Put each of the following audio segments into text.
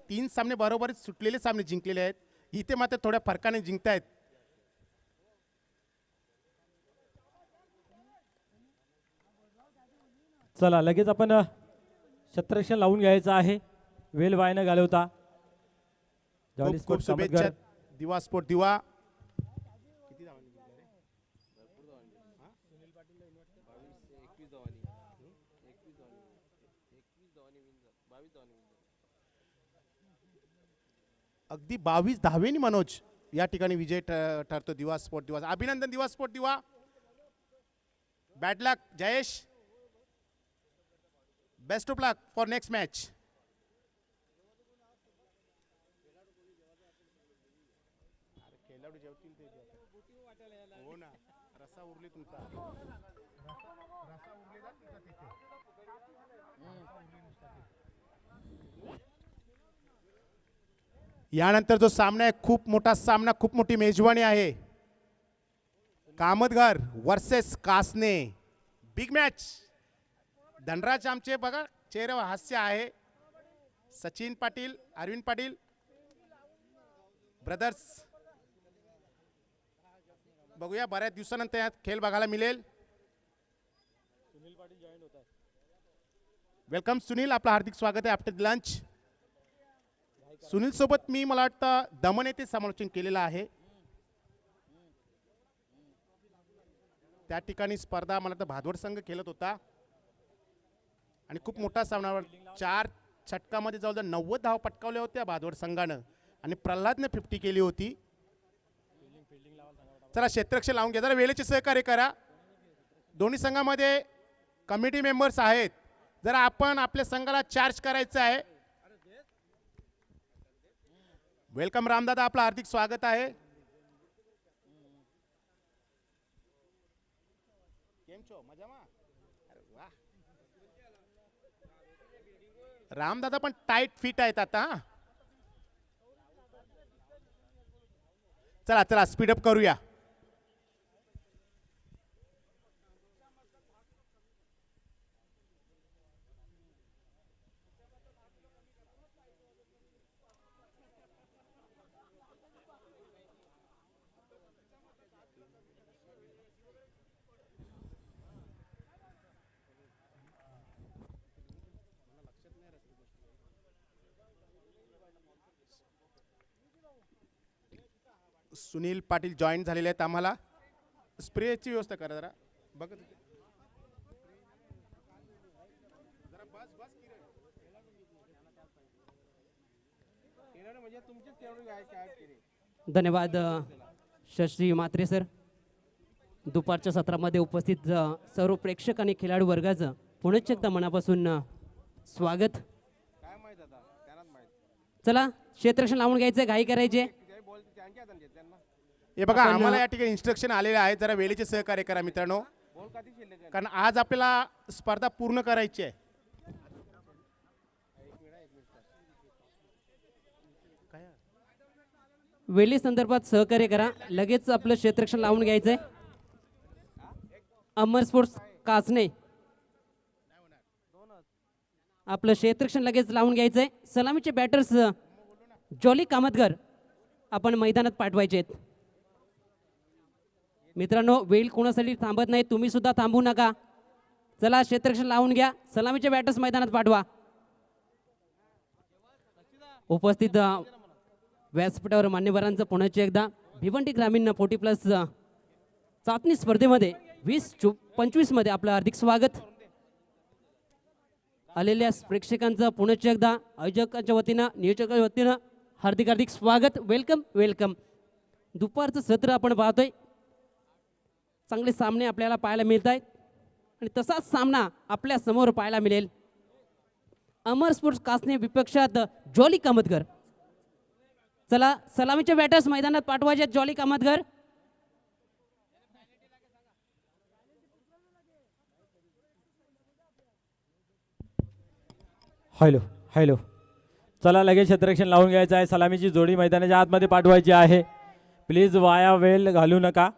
3 सामने बरोबर सुटलेले सामने जिंकलेले आहेत. इथे मात्र थोड्या फरकाने जिंकतायत. चला लगेच आपण क्षेत्ररक्षण लावून घ्यायचं आहे. वेल वाया न घालवता. जॉली खूप खूप स्पोर्ट्स शुभेच्छा कामतगर. दिवा स्पोर्ट दिवा. अगदी 22 धावेनी मनोज या ठिकाणी विजय ठरतो दिवा स्पोर्ट दिवा. अभिनंदन दिवा स्पोर्ट दिवा. Bad luck Jayesh. Best of luck for next match. खेळाडू जेवतील ते हो ना. रस्सा उरली तुमचा. रस्सा उरलेला तुमचा तिथे. यानंतर जो सामना आहे खूप मोठा सामना, खूप मोठी मेजवानी आहे. Kamatghar versus Kasne. Big match. Dhanraj आमचे बघा चेहऱ्यावर हास्य आहे. सचिन पाटील, अरविंद पाटील ब्रदर्स. बघूया बऱ्याच दिवसानंतर यात खेळ बघायला मिळेल. वेलकम सुनील, आपलं हार्दिक स्वागत आहे आफ्टर लंच. सुनील सोबत मी मला वाटतं दमन येथे समालोचन केलेलं आहे. त्या ठिकाणी स्पर्धा मला तर भादवड संघ खेळत होता आणि खूप मोठा सामनावर 4 षटकामध्ये जवळजवळ 90 धावा पटकावल्या होत्या भादवड संघानं आणि प्रल्हादने 50 केली होती. चला क्षेत्ररक्षण लावून घ्या. जरा वेळेचे सहकार्य करा. दोन्ही संघामध्ये कमिटी मेंबर्स आहेत. जरा आपण आपल्या संघाला चार्ज करायचं आहे. वेलकम रामदादा, आपलं हार्दिक स्वागत आहे. रामदादा पण टाईट फिट आहेत आता. चला चला स्पीडअप करूया. सुनील पाटील जॉईन झालेले आहेत आम्हाला. स्प्रेची व्यवस्था करा जरा. बघा धन्यवाद शशी म्हात्रे सर. दुपारच्या सत्रामध्ये उपस्थित सर्व प्रेक्षक आणि खेळाडू वर्गाचं पुनश्च एकदा मनापासून स्वागत. चला क्षेत्ररक्षण लावून घ्यायचं, घाई करायचे. हे बघा आम्हाला या ठिकाणी इन्स्ट्रक्शन आलेले आहे. जरा वेळेचे सहकार्य करा मित्रांनो, कारण आज आपल्याला स्पर्धा पूर्ण करायची आहे. वेळी संदर्भात सहकार्य करा. लगेच आपलं क्षेत्ररक्षण लावून घ्यायचंय. अमर स्पोर्ट्स कासने आपलं क्षेत्ररक्षण लगेच लावून घ्यायचंय. सलामीचे बॅटर्स जॉली कामतघर आपण मैदानात पाठवायचे आहेत. मित्रांनो वेळ कोणासाठी थांबत नाही, तुम्ही सुद्धा थांबू नका. चला क्षेत्ररक्षण लावून घ्या. सलामीचे बॅटर्स मैदानात पाठवा. उपस्थित व्यासपीठावर मान्यवरांचं पुण्याचे एकदा भिवंडी ग्रामीण 40+ चाचणी स्पर्धेमध्ये 20-25 मध्ये आपलं हार्दिक स्वागत. आलेल्या प्रेक्षकांचं पुण्याचे एकदा आयोजकांच्या वतीनं नियोजकांच्या वतीनं हार्दिक हार्दिक स्वागत. Welcome welcome. दुपारचं सत्र आपण पाहतोय. चांगले सामने आपल्याला पाहायला मिळत आहेत आणि तसाच सामना आपल्या समोर पाहायला मिळेल. अमर स्पोर्ट्स कासने विपक्षात जॉली कामतघर. चला सलामीचे बॅटर्स मैदानात पाठवायचे. Jolly Kamatghar hello hello. चला लगेच क्षेत्ररक्षण लावून घ्यायचं आहे. सलामीची जोडी मैदानाच्या आतमध्ये पाठवायची आहे. प्लीज वाया वेळ घालू नका.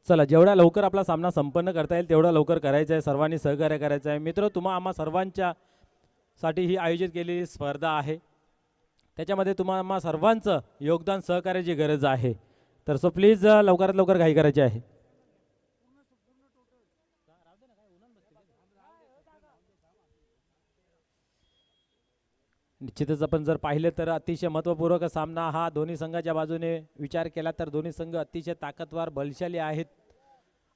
चला, जेवढा लवकर आपला सामना संपन्न करता येईल तेवढा लवकर करायचं आहे. सर्वांनी सहकार्य करायचं आहे. मित्र, आम्हा सर्वांच्या साठी ही आयोजित केलेली स्पर्धा आहे. त्याच्यामध्ये आम्हा सर्वांचं योगदान सहकार्याची गरज आहे. तर सो प्लीज लवकरात लवकर घाई करायची आहे. निश्चितच आपण जर पाहिलं तर अतिशय महत्त्वपूर्ण सामना हा दोन्ही संघाच्या बाजूने विचार केला तर दोन्ही संघ अतिशय ताकदवार बलशाली आहेत.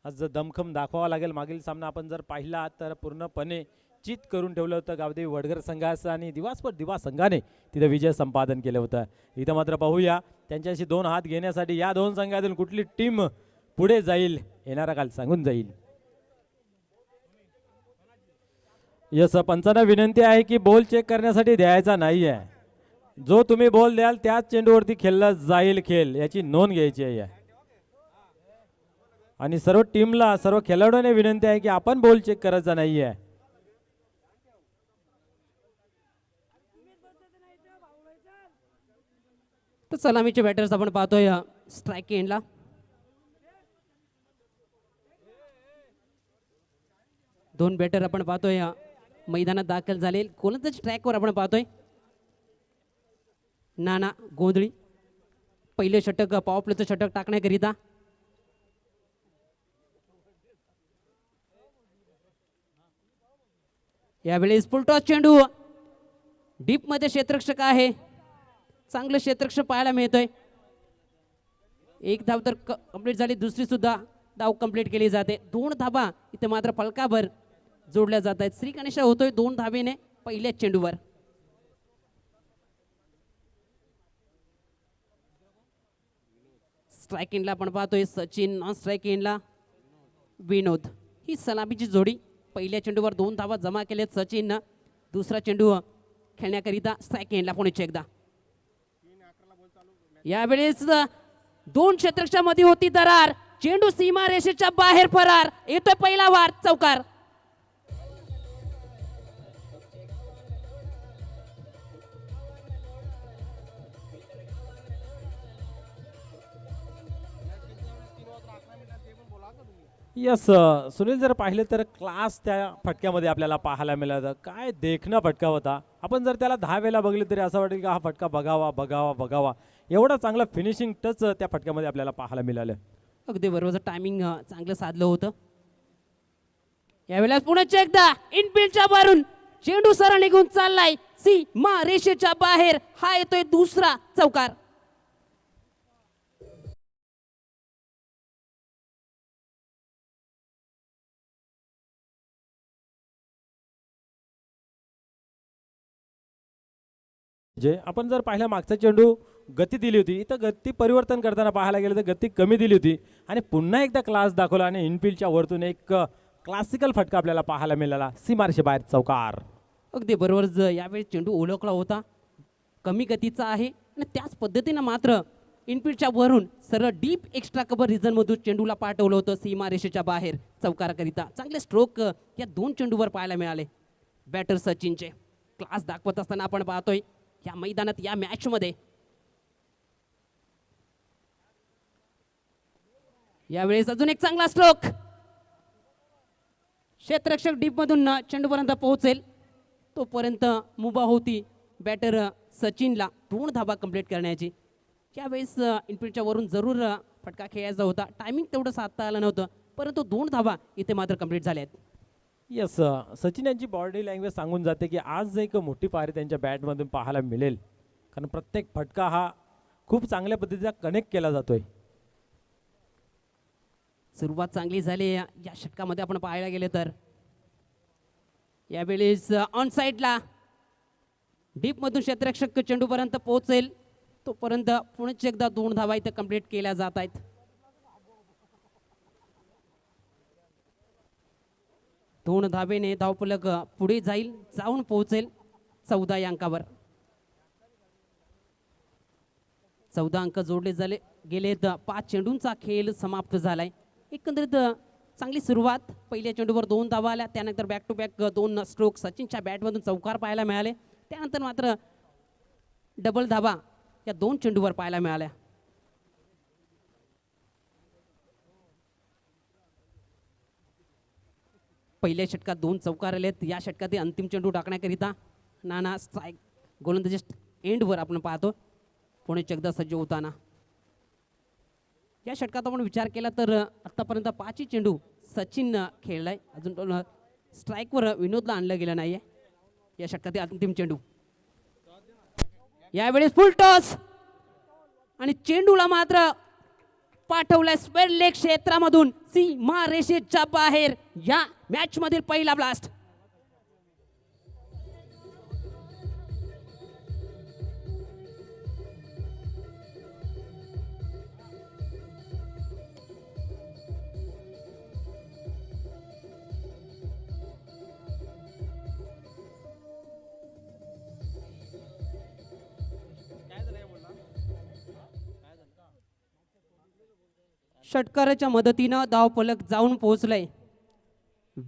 आज दमखम दाखवावा लागेल. मागील सामना आपण जर पाहिला तर पूर्णपणे चित करून ठेवलं होतं गावदेवी वडगर संघाचं आणि दिवा संघाने तिथं विजय संपादन केलं होतं. इथं मात्र पाहूया त्यांच्याशी दोन हात घेण्यासाठी या दोन संघातून कुठली टीम पुढे जाईल येणारा काल सांगून जाईल. यस, पंचांना विनंती आहे की बॉल चेक करण्यासाठी द्यायचा नाही आहे. जो तुम्ही बॉल द्याल त्याच चेंडूवरती खेळला जाईल खेळ, याची नोंद घ्यायची आहे. आणि सर्व टीमला सर्व खेळाडूंना विनंती आहे की आपण बॉल चेक करायचा नाही आहे. तर सलामीचे बॅटर्स आपण पाहतोय स्ट्राईक एंडला. दोन बॅटर आपण पाहतोय मैदानात दाखल झाले. गोलंदाज ट्रॅकवर आपण पाहतोय नाना गोंधळी. पहिले षटक पॉवर प्लेचं षटक टाकण्याकरिता यावेळेस फुलटॉस चेंडू डीप मध्ये क्षेत्ररक्षक आहे. चांगलं क्षेत्ररक्षक पाहायला मिळतोय. एक धाव तर कंप्लीट झाली, दुसरी सुद्धा धाव कंप्लीट केली जाते. 2 धाबा इथे मात्र फलकाभर जोडल्या जात आहेत. श्री गणेशा होतोय 2 धावेने पहिल्याच चेंडूवर. स्ट्राईक एंडला आपण पाहतोय सचिन, नॉन स्ट्राईक एंडला विनोद. ही सलामीची जोडी. पहिल्या चेंडूवर 2 धावा जमा केल्यात सचिननं. दुसरा चेंडू खेळण्याकरिता स्ट्राईक एंडला पुणे एकदा. यावेळेस 2 क्षेत्ररक्षकामध्ये होती दरार. चेंडू सीमा रेषेच्या बाहेर फरार. येतोय पहिला वार चौकार. यस, सुनील, जर पाहिलं तर क्लास त्या फटक्यामध्ये आपल्याला पाहायला मिळालं. काय देखणं फटका होता. आपण जर त्याला 10 वेळा बघितलं तरी असं वाटेल की हा फटका बघावा. एवढा चांगला फिनिशिंग टच त्या फटक्यामध्ये आपल्याला पाहायला मिळालं. अगदी बरोबर, टायमिंग चांगलं साधलं होतं. यावेळेला पुन्हा एकदा इनफिल्डच्या बाहेरून चेंडू सरळ निघून चाललाय सीमा रेषेच्या बाहेर. हा येतोय दुसरा चौकार. जे आपण जर पाहिलं मागचा चेंडू गती दिली होती, इथं गती परिवर्तन करताना पाहायला गेलं तर गती कमी दिली होती आणि पुन्हा एकदा क्लास दाखवला आणि इनफिल्डच्या वरतून एक क्लासिकल फटका आपल्याला पाहायला मिळाला. सीमारेषे बाहेर चौकार. अगदी बरोबर. यावेळी चेंडू ओळखला होता, कमी गतीचा आहे आणि त्याच पद्धतीनं मात्र इनफिल्डच्या वरून सरळ डीप एक्स्ट्रा कव्हर रिजन मधून चेंडूला पाठवलं होतं सीमा रेषेच्या बाहेर चौकाराकरिता. चांगले स्ट्रोक या 2 चेंडूवर पाहायला मिळाले. बॅटर सचिनचे क्लास दाखवत असताना आपण पाहतोय या मैदानात या मॅच मध्ये. यावेळेस अजून एक चांगला स्ट्रोक. क्षेत्ररक्षक डीप मधून चेंडूपर्यंत पोहोचेल तोपर्यंत मुभा होती बॅटर सचिनला 2 धाबा कंप्लीट करण्याची. यावेळेस इनफिल्डच्या वरून जरूर फटका खेळायचा होता. टायमिंग तेवढं साधता आलं नव्हतं, परंतु 2 धाबा इथे मात्र कंप्लीट झाल्या आहेत. यस, सचिन यांची बॉडी लँग्वेज सांगून जाते की आज एक मोठी पारी त्यांच्या बॅटमधून पाहायला मिळेल, कारण प्रत्येक फटका हा खूप चांगल्या पद्धतीचा कनेक्ट केला जातोय. सुरुवात चांगली झाली या षटकामध्ये आपण पाहायला गेले तर. यावेळेस ऑन साइडला डीप मधून क्षेत्ररक्षक चेंडूपर्यंत पोहोचेल तोपर्यंत पुन्हा एकदा 2 धावा इथे कंप्लीट केल्या जात आहेत. दोन धावेने धावफलक पुढे जाऊन पोहोचेल 14 या अंकावर. 14 अंक जोडले गेलेत. 5 चेंडूंचा खेळ समाप्त झालाय. एकंदरीत चांगली सुरुवात. पहिल्या चेंडूवर 2 धावा आल्या, त्यानंतर बॅक टू बॅक 2 स्ट्रोक सचिनच्या बॅटमधून चौकार पाहायला मिळाले. त्यानंतर मात्र डबल धावा या 2 चेंडूवर पाहायला मिळाल्या. पहिल्या षटकात 2 चौकार आलेत. या षटकात अंतिम चेंडू टाकण्याकरिता नाना स्ट्राईक गोलंदाजी एंडवर आपण पाहतो पुणे एकदा सज्ज होताना. या षटकात आपण विचार केला तर आतापर्यंत 5 चेंडू सचिन खेळलाय. अजून स्ट्राईकवर विनोदला आणलं गेलं नाहीये. या षटकातील अंतिम चेंडू यावेळेस फुल टॉस आणि चेंडूला मात्र पाठवलाय स्क्वेअर लेग क्षेत्रामधून सीमा रेषेच्या बाहेर. या मॅच मधील पहिला ब्लास्ट. षटकाराच्या मदतीनं धावफलक जाऊन पोहोचलंय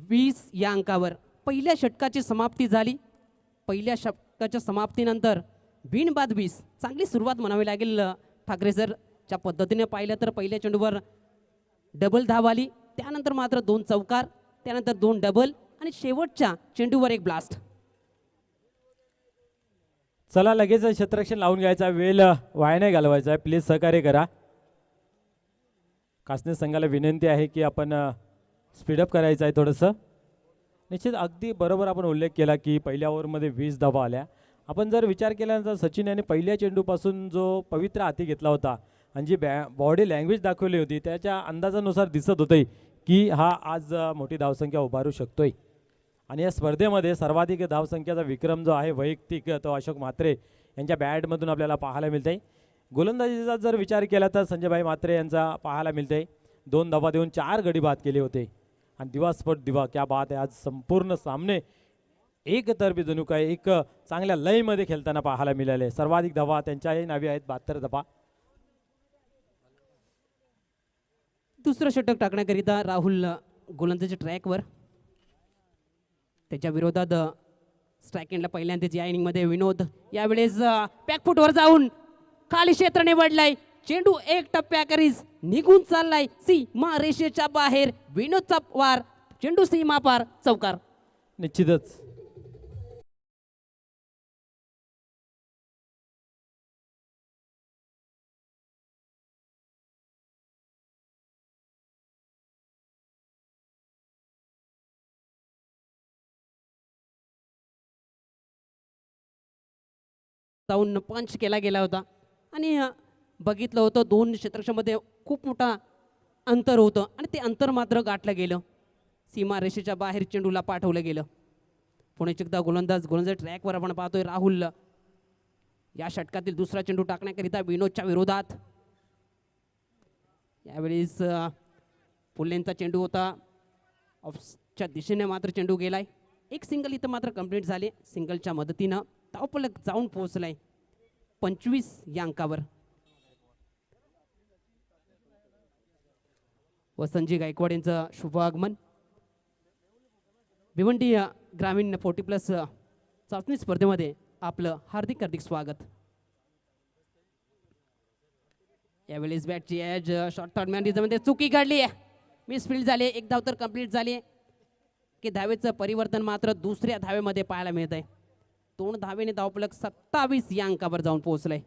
20 या अंकावर. पहिल्या षटकाची समाप्ती झाली. पहिल्या षटकाच्या समाप्तीनंतर बिनबाद 20. चांगली सुरुवात म्हणावी लागेल ठाकरे सरच्या पद्धतीने पाहिलं तर पहिल्या चेंडूवर डबल धाव आली, त्यानंतर मात्र 2 चौकार, त्यानंतर 2 डबल आणि शेवटच्या चेंडूवर 1 ब्लास्ट. चला लगेच क्षेत्ररक्षण लावून घ्यायचा, वेळ वाया नाही घालवायचा आहे. प्लीज सहकार्य करा. कासने संघाला विनंती आहे की आपण स्पीडअप करायचं आहे थोडंसं. निश्चित अगदी बरोबर आपण उल्लेख केला की पहिल्या ओव्हरमध्ये 20 धावा आल्या. आपण जर विचार केल्यानंतर सचिन यांनी पहिल्या चेंडूपासून जो पवित्र हाती घेतला होता आणि जी बॉडी लँग्वेज दाखवली होती त्याच्या अंदाजानुसार दिसत होतं की हा आज मोठी धावसंख्या उभारू शकतोय. आणि या स्पर्धेमध्ये सर्वाधिक धावसंख्येचा विक्रम जो आहे वैयक्तिक तो अशोक म्हात्रे यांच्या बॅटमधून आपल्याला पाहायला मिळते. गोलंदाजीचा जर विचार केला तर संजयभाई म्हात्रे यांचा पाहायला मिळते. 2 धावा देऊन 4 गडी बाद केले होते आणि दिवास्फोट दिवा क्या बात आहे. आज संपूर्ण सामने एकतर्फी जणू काय एक चांगल्या लयमध्ये खेळताना पाहायला मिळाले. सर्वाधिक धावा त्यांच्याही नावे आहेत 72 धावा. दुसरं षटक टाकण्याकरिता राहुल गोलंदाजी ट्रॅकवर. त्याच्या विरोधात स्ट्राईक एंडला पहिल्यांदाच या इनिंगमध्ये विनोद. यावेळेस बॅकफुटवर जाऊन खाली क्षेत्र निवडलाय. चेंडू 1 टप्प्याकरीज निघून चाललाय सीमा रेषेच्या बाहेर. विनोदचा वार, चेंडू सीमा पार, चौकार. निश्चितच जाऊन पंच केला गेला होता आणि बघितलं होतं 2 क्षेत्रक्षमध्ये खूप मोठा अंतर होतं आणि ते अंतर मात्र गाठलं गेलं. सीमा रेषेच्या बाहेर चेंडूला पाठवलं गेलं. पुणे एकदा गोलंदाजी ट्रॅकवर आपण पाहतोय राहुल. या षटकातील दुसरा चेंडू टाकण्याकरिता विनोदच्या विरोधात. यावेळेस पुल्लेंचा चेंडू होता, ऑफच्या दिशेने मात्र चेंडू गेलाय. 1 सिंगल इथं मात्र कंप्लीट झाले. सिंगलच्या मदतीनं धावफलक जाऊन पोहोचलाय 25 या अंकावर. वसंतजी गायकवाड यांचं शुभ आगमन. भिवंडी ग्रामीण 40+ चाचणी स्पर्धेमध्ये आपलं हार्दिक हार्दिक स्वागत. यावेळेस बॅटची एज शॉर्ट दरम्यान रिझमध्ये चुकी घडली आहे, मिसफील्ड झाले. 1 धाव तर कंप्लीट झाली की धावेचं परिवर्तन मात्र दुसऱ्या धावेमध्ये पाहायला मिळत आहे. 2 धावेने धावफलक 27 या अंकावर जाऊन पोहोचलाय.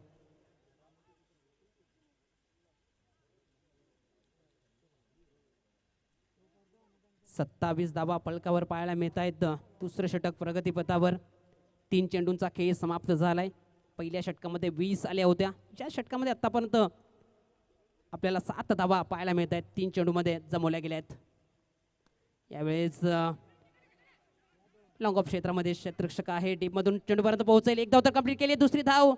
सत्तावीस धावा फलकावर पाहायला मिळत आहेत. दुसरं षटक प्रगतीपथावर. 3 चेंडूंचा खेळ समाप्त झालाय. पहिल्या षटकामध्ये 20 आल्या होत्या, ज्या षटकामध्ये आतापर्यंत आपल्याला 7 धावा पाहायला मिळत आहेत. 3 चेंडूमध्ये जमवल्या गेल्या आहेत. यावेळेस लॉंग ऑफ क्षेत्रामध्ये क्षेत्ररक्षक आहे, टीममधून चेंडूपर्यंत पोहोचेल. 1 धाव तर कंप्लीट केली. दुसरी धाव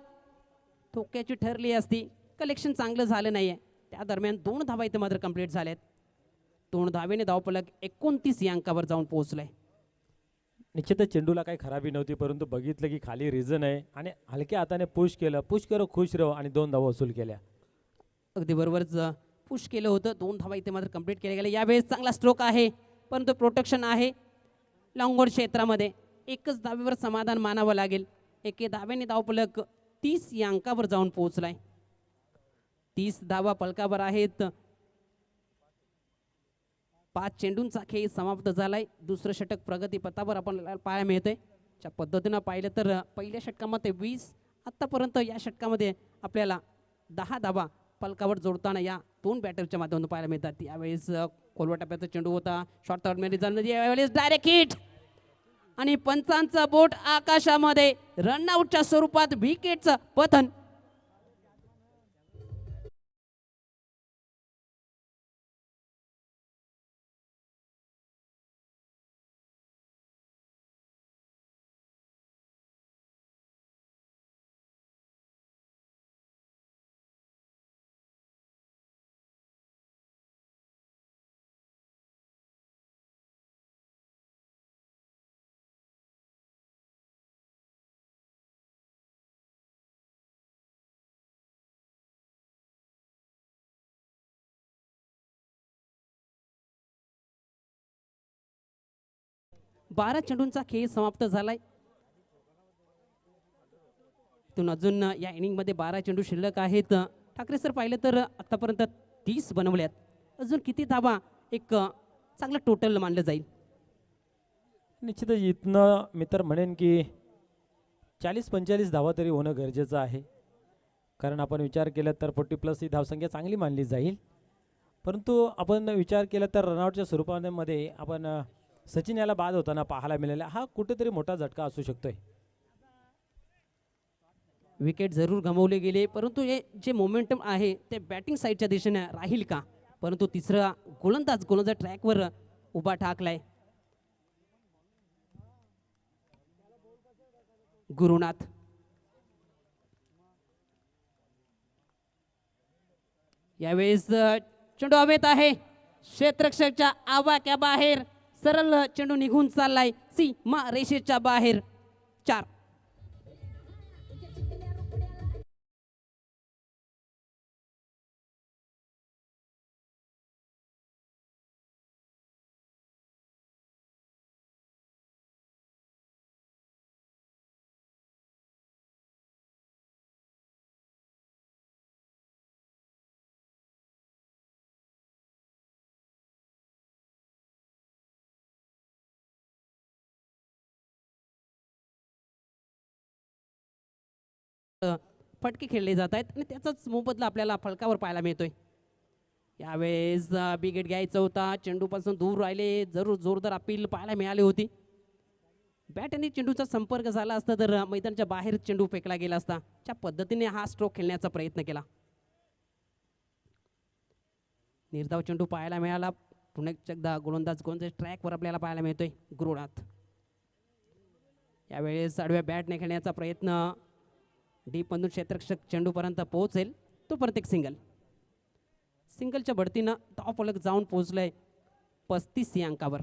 धोक्याची ठरली असती. कलेक्शन चांगलं झालं नाहीये. त्या दरम्यान 2 धावा इथे मात्र कंप्लीट झाल्यात. 2 धावेने धावफलक 29 या अंकावर जाऊन पोहोचलाय. निश्चितच चेंडूला काही खराबी नव्हती, परंतु बघितलं की खाली रिझन आहे आणि हलक्या हाताने पुश केलं. पुश करो खुश रहो आणि 2 धावा वसूल केल्या. अगदी बरोबरच पुश केलं होतं. 2 धावा इथे मात्र कंप्लीट केल्या गेल्या. यावेळेस चांगला स्ट्रोक आहे, परंतु प्रोटेक्शन आहे. लॉंग ऑन क्षेत्रामध्ये 1च धावेवर समाधान मानावं लागेल. 1 धावेने धावफलक 30 या अंकावर जाऊन पोहोचलाय. 30 धावा फलकावर आहेत. 5 चेंडूंचा खेळ समाप्त झालाय. दुसरं षटक प्रगतीपथावर आपण पाहायला मिळतंय. ज्या पद्धतीनं पाहिलं तर पहिल्या षटकामध्ये 20, आतापर्यंत या षटकामध्ये आपल्याला 10 धावा फलकावर जोडताना या 2 बॅटरच्या माध्यमातून पाहायला मिळतात. यावेळेस खोलवा टप्प्याचा चेंडू होता. शॉर्ट मध्ये यावेळेस डायरेक्ट हिट आणि पंचांचा बोट आकाशामध्ये. रनआउटच्या स्वरूपात विकेटचं पतन. बारा चेंडूंचा खेळ समाप्त झालाय. इथून अजून या इनिंग मध्ये 12 चेंडू शिल्लक आहेत. ठाकरे सर पाहिलं तर आतापर्यंत 30 बनवल्यात. अजून किती धावा एक चांगलं टोटल मानलं जाईल? निश्चितच इथनं मी तर म्हणेन की 40-45 धावा तरी होणं गरजेचं आहे. कारण आपण विचार केला तर 40+ ही धावसंख्या चांगली मानली जाईल. परंतु आपण विचार केला तर रनआउटच्या स्वरूपामध्ये आपण सचिन याला बाद होताना पाहायला मिळाला. हा कुठेतरी मोठा झटका असू शकतोय. विकेट जरूर गमावले गेले, परंतु हे जे मोमेंटम आहे ते बॅटिंग साईडच्या दिशेने राहील का? परंतु तिसरा गोलंदाज ट्रॅकवर उभा ठाकलाय. गुरुनाथ यावेळेस चेंडू हवेत आहे. क्षेत्ररक्षकाच्या आवाक्या बाहेर सरळ चेंडू निघून चाललाय सीमा रेषेच्या बाहेर. 4. फटके खेळले जात आहेत आणि त्याचाच मोबदला आपल्याला फलकावर पाहायला मिळतोय. यावेळेस बिगेट घ्यायचा होता. चेंडूपासून दूर राहिले. जरूर जोरदार अपील पाहायला मिळाली होती. बॅट आणि चेंडूचा संपर्क झाला असता तर मैदानाच्या बाहेर चेंडू फेकला गेला असता. त्या पद्धतीने हा स्ट्रोक खेळण्याचा प्रयत्न केला. निर्धाव चेंडू पाहायला मिळाला. पुन्हा एकदा गोलंदाज ट्रॅकवर आपल्याला पाहायला मिळतोय. गुरुनाथ यावेळेस आडव्या बॅटने खेळण्याचा प्रयत्न. डीप मधून क्षेत्ररक्षक चेंडूपर्यंत पोहोचेल तोपर्यंत एक सिंगलच्या बढतीनं धाव फलक जाऊन पोहोचलंय 35 या अंकावर.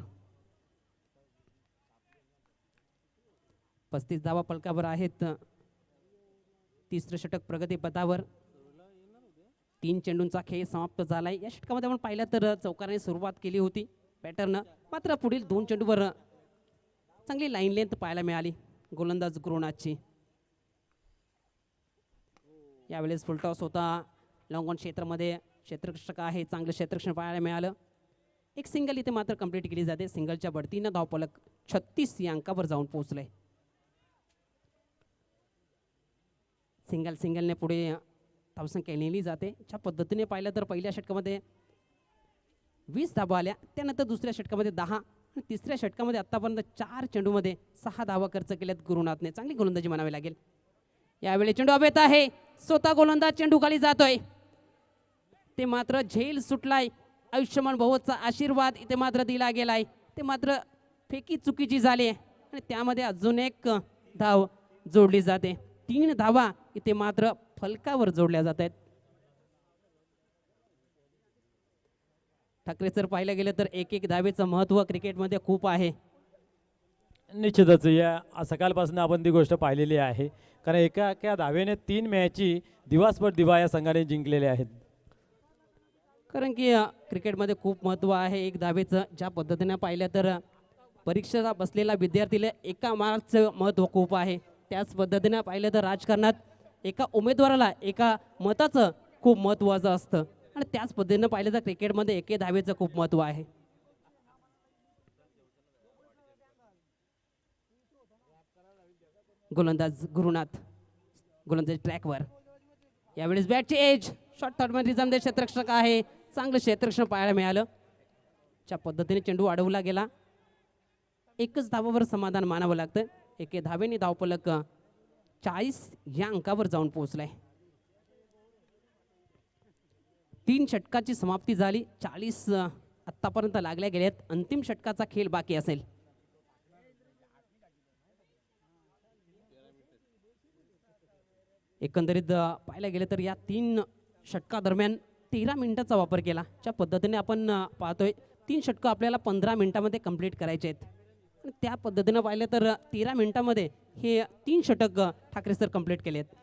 35 धावा फलकावर आहेत. तिसरं षटक प्रगतीपथावर. 3 चेंडूंचा खेळ समाप्त झालाय. या षटकामध्ये आपण पाहिलं तर चौकाराने सुरुवात केली होती बॅटरनं. मात्र पुढील 2 चेंडूवर चांगली लाईन लेंथ पाहायला मिळाली गोलंदाज गुरुनाथची. यावेळेस फुलटॉस होता. लॉंग ऑन क्षेत्रामध्ये क्षेत्ररक्षक आहे. चांगलं क्षेत्ररक्षण पाहायला मिळालं. एक सिंगल इथे मात्र कंप्लीट केली जाते. सिंगलच्या बढतीनं धावफलक 36 या अंकावर जाऊन पोहोचलंय. सिंगलने पुढे धावसंख्या नेली जाते. ज्या पद्धतीने पाहिलं तर पहिल्या षटकामध्ये 20 धावा आल्या. त्यानंतर दुसऱ्या षटकामध्ये 10 आणि तिसऱ्या षटकामध्ये आतापर्यंत 4 चेंडूमध्ये 6 धावा खर्च केल्यात गुरुनाथने. चांगली गोलंदाजी म्हणावी लागेल. यावेळी चेंडू हवेत आहे. स्वतः गोलंदाज चेंडू खाली जातोय. ते मात्र झेल सुटलाय. आयुष्यमान भवतचा आशीर्वाद इथे मात्र दिला गेलाय. ते मात्र फेकी चुकीची झाली आणि त्यामध्ये अजून एक धाव जोडली जाते. 3 धावा इथे मात्र फलकावर जोडल्या जात आहेत. ठाकरे सर पाहिलं गेलं तर एक धावेचं महत्व क्रिकेटमध्ये खूप आहे. निश्चितच या सकाळपासून आपण ती गोष्ट पाहिलेली आहे. कारण एका धावेने 3 मॅची दिवासभर दिवा या संघाने जिंकलेले आहेत. कारण की क्रिकेटमध्ये खूप महत्त्व आहे एक धावेचं. ज्या पद्धतीने पाहिलं तर परीक्षेला बसलेला विद्यार्थीला एका मार्कचं महत्त्व खूप आहे. त्याच पद्धतीने पाहिलं तर राजकारणात एका उमेदवाराला एका मताचं खूप महत्त्वाचं असतं आणि त्याच पद्धतीनं पाहिलं तर क्रिकेटमध्ये एके धावेचं खूप महत्त्व आहे. गोलंदाज गुरुनाथ गोलंदाज ट्रॅकवर यावेळेस बॅटची एज शॉर्ट थर्डमध्ये रिझमदे क्षेत्ररक्षक आहे. चांगलं क्षेत्ररक्षण पाहायला मिळालं. च्या पद्धतीने चेंडू अडवला गेला. एकच धावावर समाधान मानावं लागतं. एके धावेने धावफलक 40 या अंकावर जाऊन पोहोचलाय. 3 षटकाची समाप्ती झाली. 40 आतापर्यंत लागल्या गेल्यात. अंतिम षटकाचा खेळ बाकी असेल. एकंदरीत पाहायला गेलं तर या 3 षटकादरम्यान 13 मिनिटाचा वापर केला. ज्या पद्धतीने आपण पाहतोय 3 षटकं आपल्याला 15 मिनिटामध्ये कंप्लीट करायचे आहेत आणि त्या पद्धतीनं पाहिलं तर 13 मिनिटामध्ये हे 3 षटक ठाकरे सर कंप्लीट केले आहेत.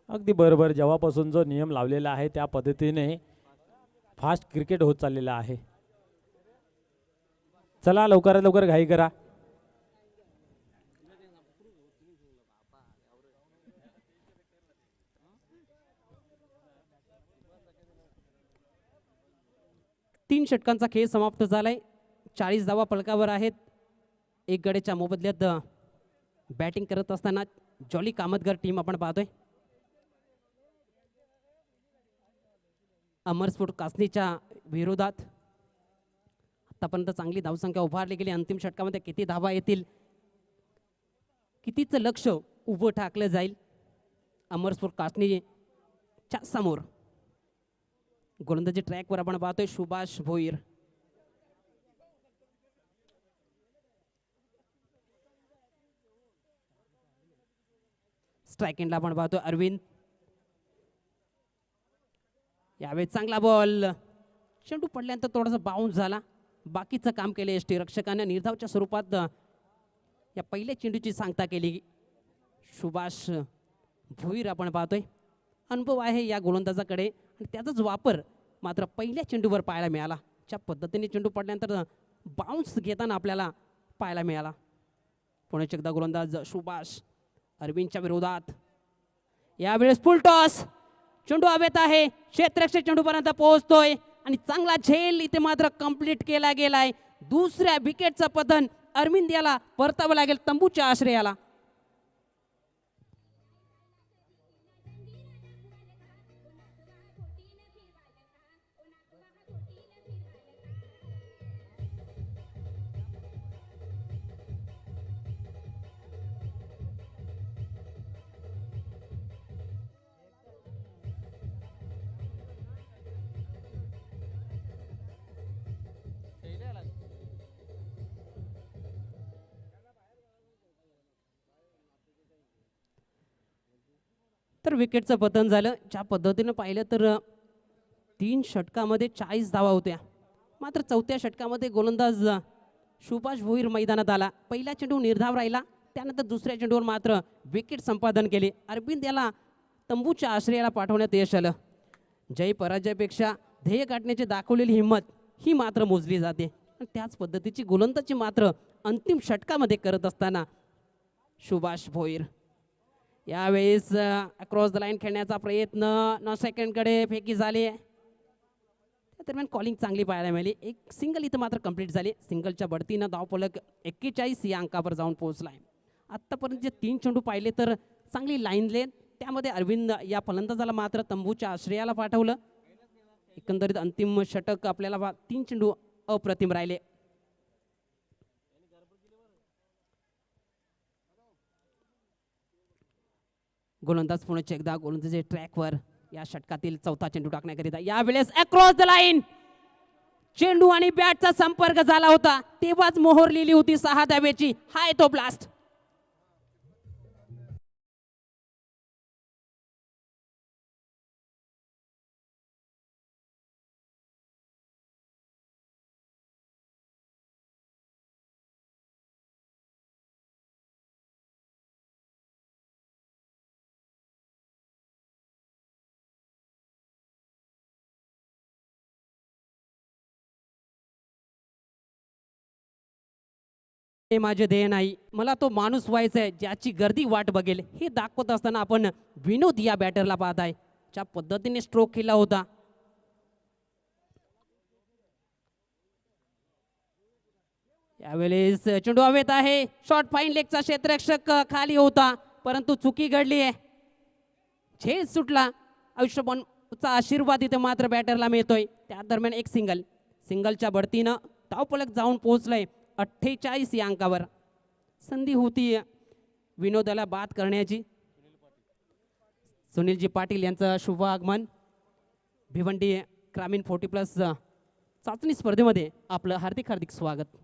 अगदी बरोबर. जेव्हापासून जो नियम लावलेला आहे त्या पद्धतीने फास्ट क्रिकेट होत चाललेलं आहे. चला लवकरात लवकर घाई करा. तीन षटकांचा खेळ समाप्त झालाय. 40 धावा फलकावर आहेत. एक गड्याच्या मोबदल्यात बॅटिंग करत असताना जॉली कामतगर टीम आपण पाहतोय. अमरस्फोट कासनीच्या विरोधात आतापर्यंत चांगली धावसंख्या उभारली गेली. अंतिम षटकामध्ये किती धावा येतील, कितीचं लक्ष उभं ठाकलं जाईल अमरस्फोट कासनीच्या समोर. गोलंदाजी ट्रॅकवर आपण पाहतोय सुभाष भोईर. स्ट्राइक एंडला आपण पाहतोय अरविंद. यावेळी चांगला बॉल. चेंडू पडल्यानंतर थोडासा बाउन्स झाला. बाकीचं काम केले एसटी रक्षकाने. निर्धावच्या स्वरूपात या पहिल्या चेंडूची सांगता केली. सुभाष भोईर आपण पाहतोय. अनुभव आहे या गोलंदाजाकडे आणि त्याचाच वापर मात्र पहिल्या चेंडूवर पाहायला मिळाला. ज्या पद्धतीने चेंडू पडल्यानंतर बाउन्स घेताना आपल्याला पाहायला मिळाला. पुणे एकदा गोलंदाज सुभाष अरविंदच्या विरोधात. यावेळेस फुल टॉस. चेंडू हवेत आहे. क्षेत्ररक्षक चेंडूपर्यंत पोहोचतोय आणि चांगला झेल इथे मात्र कंप्लीट केला गेलाय. दुसऱ्या विकेटचं पतन अरविंद याला परतावं लागेल तंबूच्या आश्रयाला. तर विकेटचं पतन झालं. ज्या पद्धतीनं पाहिलं तर 3 षटकामध्ये 40 धावा होत्या. मात्र चौथ्या षटकामध्ये गोलंदाज सुभाष भोईर मैदानात आला. पहिला चेंडू निर्धाव राहिला. त्यानंतर दुसऱ्या चेंडूवर मात्र विकेट संपादन केले. अरविंद याला तंबूच्या आश्रयाला पाठवण्यात यश आलं. जय पराजयापेक्षा ध्येय गाठण्याची दाखवलेली हिंमत ही मात्र मोजली जाते. त्याच पद्धतीची गोलंदाजी मात्र अंतिम षटकामध्ये करत असताना सुभाष भोईर. यावेळेस अक्रॉस द लाईन खेळण्याचा प्रयत्न. 9 सेकंडकडे फेकी झाली. त्या दरम्यान कॉलिंग चांगली पाहायला मिळाली. एक सिंगल इथं मात्र कंप्लीट झाली. सिंगलच्या बढतीनं धावफलक 41 या अंकावर जाऊन पोहोचलाय. आत्तापर्यंत जे 3 चेंडू पाहिले तर चांगली लाईन लेन. त्यामध्ये अरविंद या फलंदाजाला मात्र तंबूच्या आश्रयाला पाठवलं. एकंदरीत अंतिम षटक आपल्याला 3 चेंडू अप्रतिम राहिले. गोलंदाज पुण्याचे एकदा गोलंदाजी ट्रॅकवर. या षटकातील चौथा चेंडू टाकण्याकरिता यावेळेस अक्रॉस द लाईन चेंडू आणि बॅटचा संपर्क झाला होता. तेव्हाच मोहर लिहिली होती 6 धावेची. हाय तो ब्लास्ट. हे माझे ध्येय नाही, मला तो माणूस व्हायचा आहे ज्याची गर्दी वाट बघेल, हे दाखवत असताना आपण विनोद या बॅटरला पाहत आहे. ज्या पद्धतीने स्ट्रोक केला होता, यावेळेस चेंडू हवेत आहे. शॉर्ट फाईन लेगचा क्षेत्ररक्षक खाली होता, परंतु चुकी घडली आहे. झेल सुटला. आयुष्यभरचा आशीर्वाद इथे मात्र बॅटरला मिळतोय. त्या दरम्यान एक सिंगलच्या बढतीनं धावफलक जाऊन पोहोचलंय 48 या अंकावर. संधी होती विनोदाला बाद करण्याची. सुनीलजी पाटील यांचं शुभ आगमन. भिवंडी ग्रामीण 40+ चाचणी स्पर्धेमध्ये आपलं हार्दिक हार्दिक स्वागत.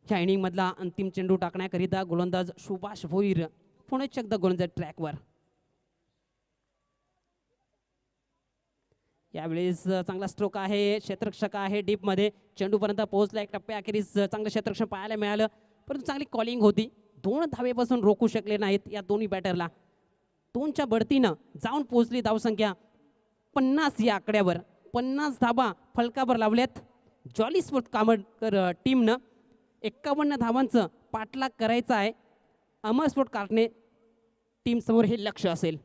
ह्या इनिंग मधला अंतिम चेंडू टाकण्याकरिता गोलंदाज सुभाष भोईर पुणे एकदा गोलंदाज ट्रॅकवर. यावेळेस चांगला स्ट्रोक आहे, क्षेत्ररक्षक आहे डीप मध्ये, चेंडूपर्यंत पोहोचला. एक टप्प्याखेरीस चांगलं क्षेत्ररक्षण पाहायला मिळालं, परंतु चांगली कॉलिंग होती. 2 धावेपासून रोखू शकले नाहीत या दोन्ही बॅटरला. 2च्या बढतीनं जाऊन पोहोचली धावसंख्या 50 या आकड्यावर. 50 धाबा फलकावर लावल्यात. जॉली स्पोर्ट कामतकर टीमनं 51 धावांचं पाठलाग करायचा आहे. अमर स्पोर्ट कारणे टीम समोर हे लक्ष असेल.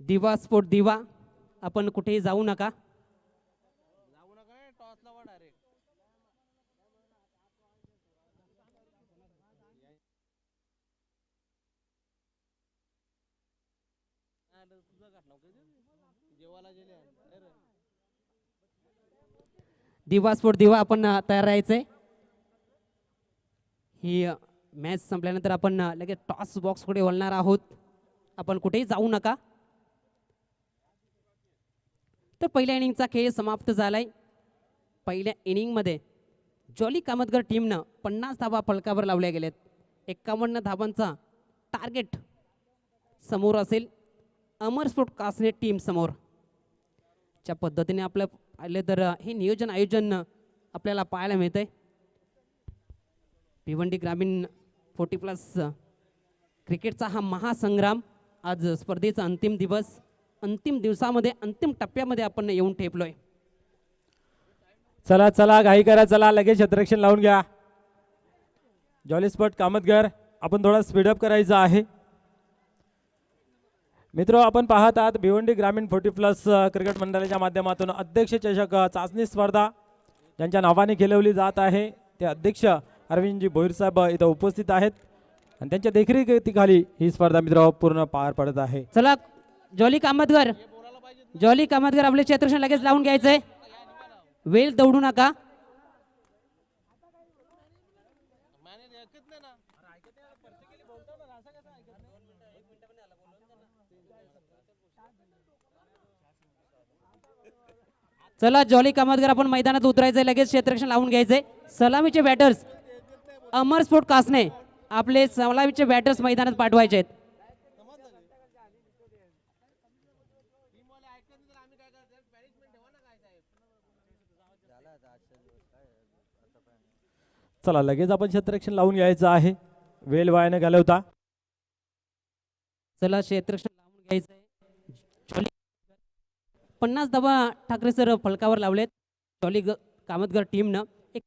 दिवा स्पोर्ट दिवा, आपण कुठेही जाऊ नका. दिवा स्पोर्ट दिवा, आपण तयार राहायचंय. ही मॅच संपल्यानंतर आपण लगेच टॉस बॉक्स कडे वळणार आहोत. आपण कुठेही जाऊ नका. तर पहिल्या इनिंगचा खेळ समाप्त झालाय. पहिल्या इनिंगमध्ये जॉली कामतगर टीमनं 50 धावा फलकावर लावल्या गेल्यात. 51 धावांचा टार्गेट समोर असेल अमर स्पोर्ट कासने टीम समोर. ज्या पद्धतीने आपलं पाहिलं तर हे नियोजन आयोजन आपल्याला पाहायला मिळतंय. भिवंडी ग्रामीण 40+ क्रिकेटचा हा महासंग्राम. आज स्पर्धेचा अंतिम दिवस. अंतिम दिवसामध्ये अंतिम टप्प्यामध्ये आपण येऊन ठेपलोय. चला चला घाई करा, चला लगेच क्षेत्ररक्षण लावून घ्या. जॉली स्पोर्ट कामतगर, आपण थोडा स्पीडअप करायचा आहे. मित्र, आपण पाहत आहात भिवंडी ग्रामीण 40+ क्रिकेट मंडळाच्या माध्यमातून अध्यक्ष चषक चाचणी स्पर्धा ज्यांच्या नावाने खेळवली जात आहे ते अध्यक्ष अरविंदजी भोईर साहेब इथं उपस्थित आहेत आणि त्यांच्या देखरेखीखाली ही स्पर्धा मित्र पूर्ण पार पडत आहे. चला जॉली कामतगर आपले क्षेत्ररक्षण लगेच लावून घ्यायचंय. वेळ दौडू नका. चला जॉली कामतगर, आपण मैदानात उतरायचंय, लगेच क्षेत्ररक्षण लावून घ्यायचंय. सलामीचे बॅटर्स अमर स्पोर्ट कासने, आपले सलामीचे बॅटर्स मैदानात पाठवायचे आहेत. चला लगेच आपण क्षेत्ररक्षण लावून घ्यायचं आहे, वेळ वाया न घालवता. चला क्षेत्ररक्षण लावून घ्यायचंय. 50 धावा ठाकरे सर फलकावर लावलेत जॉली कामतगर टीमनं. एक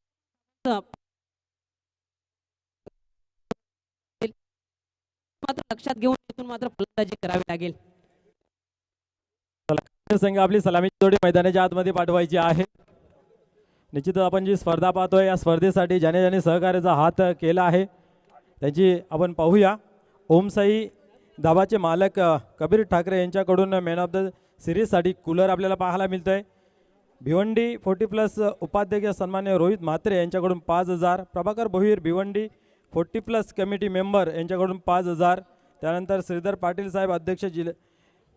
मात्र लक्षात घेऊन इथून मात्र फलंदाजी करावी लागेल. संघ आपली सलामी जोडी मैदानाच्या आतमध्ये पाठवायची आहे. निश्चितच आपण जी स्पर्धा पाहतोय या स्पर्धेसाठी ज्याने ज्याने सहकार्याचा हात केला आहे त्यांची आपण पाहूया. ओमसाई धाबाचे मालक कबीर ठाकरे यांच्याकडून मॅन ऑफ द सिरीजसाठी कूलर आपल्याला पाहायला मिळतोय. भिवंडी 40+ उपाध्यक्ष सन्मान्य रोहित म्हात्रे यांच्याकडून 5,000. प्रभाकर भोईर भिवंडी 40+ कमिटी मेंबर यांच्याकडून 5,000. त्यानंतर श्रीधर पाटील साहेब अध्यक्ष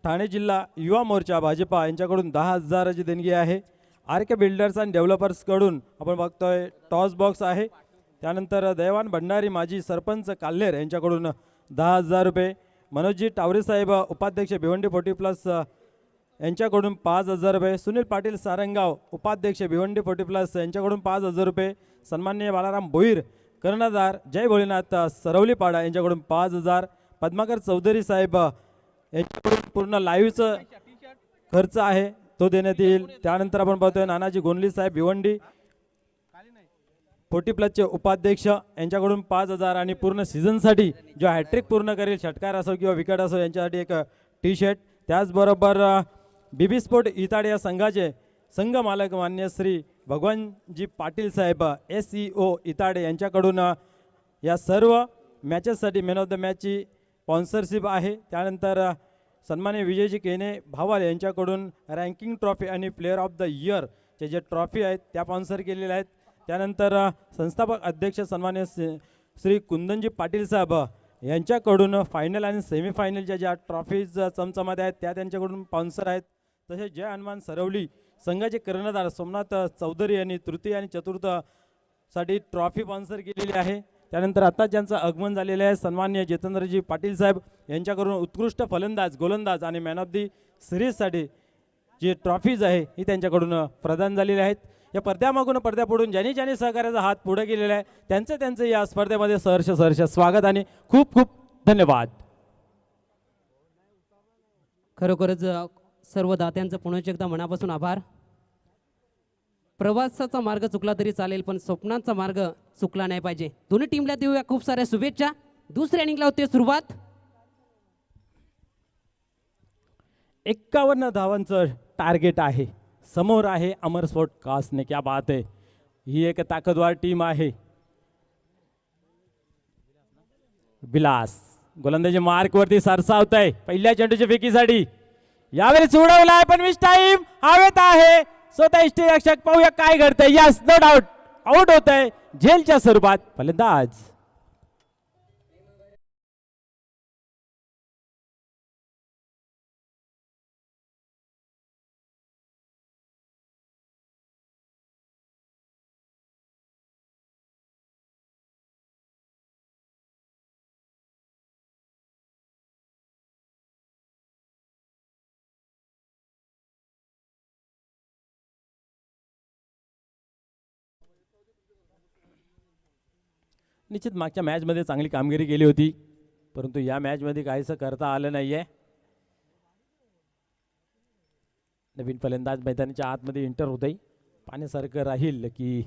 ठाणे जिल्हा युवा मोर्चा भाजपा यांच्याकडून 10,000ची देणगी आहे. आर के बिल्डर्स अँड डेव्हलपर्सकडून आपण बघतोय टॉस बॉक्स आहे. त्यानंतर दयावान भंडारी माजी सरपंच काल्हेर यांच्याकडून 10,000 रुपये. मनोजजी टावरे साहेब उपाध्यक्ष भिवंडी 40+ यांच्याकडून 5,000 रुपये. सुनील पाटील सारंगाव उपाध्यक्ष भिवंडी 40+ यांच्याकडून 5,000 रुपये. सन्माननीय बालाराम भोईर कर्णधार जय भोलेनाथ सरवलीपाडा यांच्याकडून 5,000. पद्माकर चौधरी साहेब यांच्याकडून पूर्ण लाईव्हचं खर्च आहे तो देण्यात येईल. त्यानंतर आपण पाहतोय नानाजी गोंडली साहेब भिवंडी 40 प्लसचे उपाध्यक्ष यांच्याकडून 5,000 आणि पूर्ण सीझनसाठी जो हॅट्रिक पूर्ण करेल षटकार असो किंवा विकेट असो यांच्यासाठी एक टी शर्ट. त्याचबरोबर बीबी स्पोर्ट इताडे या संघाचे संघ मालक मान्य श्री भगवानजी पाटील साहेब SEO इताडे यांच्याकडून या सर्व मॅचेससाठी मॅन ऑफ द मॅचची स्पॉन्सरशिप आहे. त्यानंतर सन्मान्य विजयजी केने भावाल यांच्याकडून रँकिंग ट्रॉफी आणि प्लेअर ऑफ द इयरचे जे ट्रॉफी आहेत त्या स्पॉन्सर केलेल्या आहेत. त्यानंतर संस्थापक अध्यक्ष सन्मान्य श्री कुंदनजी पाटील साहेब यांच्याकडून फायनल आणि सेमीफायनलच्या ज्या ट्रॉफीज चमचमात आहेत त्या त्यांच्याकडून स्पॉन्सर आहेत. तसेच जय हनुमान सरवली संघाचे कर्णधार सोमनाथ चौधरी यांनी तृतीय आणि चतुर्थ साठी ट्रॉफी स्पॉन्सर केलेली आहे. त्यानंतर आता ज्यांचं आगमन झालेलं आहे सन्मान्य जितेंद्रजी पाटील साहेब यांच्याकडून उत्कृष्ट फलंदाज गोलंदाज आणि मॅन ऑफ दी सिरीजसाठी जी ट्रॉफीज आहे ही त्यांच्याकडून प्रदान झालेली आहेत. या पडद्यामागून पडद्यापुढून ज्यांनी सहकार्याचा हात पुढे केलेला आहे त्यांचं या स्पर्धेमध्ये सहर्ष स्वागत आणि खूप खूप धन्यवाद. खरोखरच सर्व दात्यांचं पुन्हा एकदा मनापासून आभार. प्रवासाचा मार्ग चुकला तरी चालेल पण स्वप्नांचा मार्ग चुकला नाही पाहिजे. दोन्ही टीमला देऊया खूप साऱ्या शुभेच्छा. दुसऱ्या इनिंगला होते सुरुवात. 51 धावांचं टार्गेट आहे. समोर आहे अमर स्पोर्ट कासने. क्या बात आहे. ही एक ताकदवार टीम आहे. विलास गोलंदाजी मार्क वरती सरसावत आहे पहिल्या चेंडूच्या फेकीसाठी. यावेळी उडवलाय पण मिस टाइम हवेत आहे. स्वतः यष्टीरक्षक पाहूया काय घडतंय. यस नो डाऊट आउट होत आहे झेलच्या स्वरूपात फलंदाज. निश्चित मागच्या मॅचमध्ये चांगली कामगिरी केली होती परंतु या मॅचमध्ये काहीसं करता आलं नाहीये. नवीन फलंदाज मैदानाच्या आतमध्ये एंटर होतही पाण्यासारखं राहील की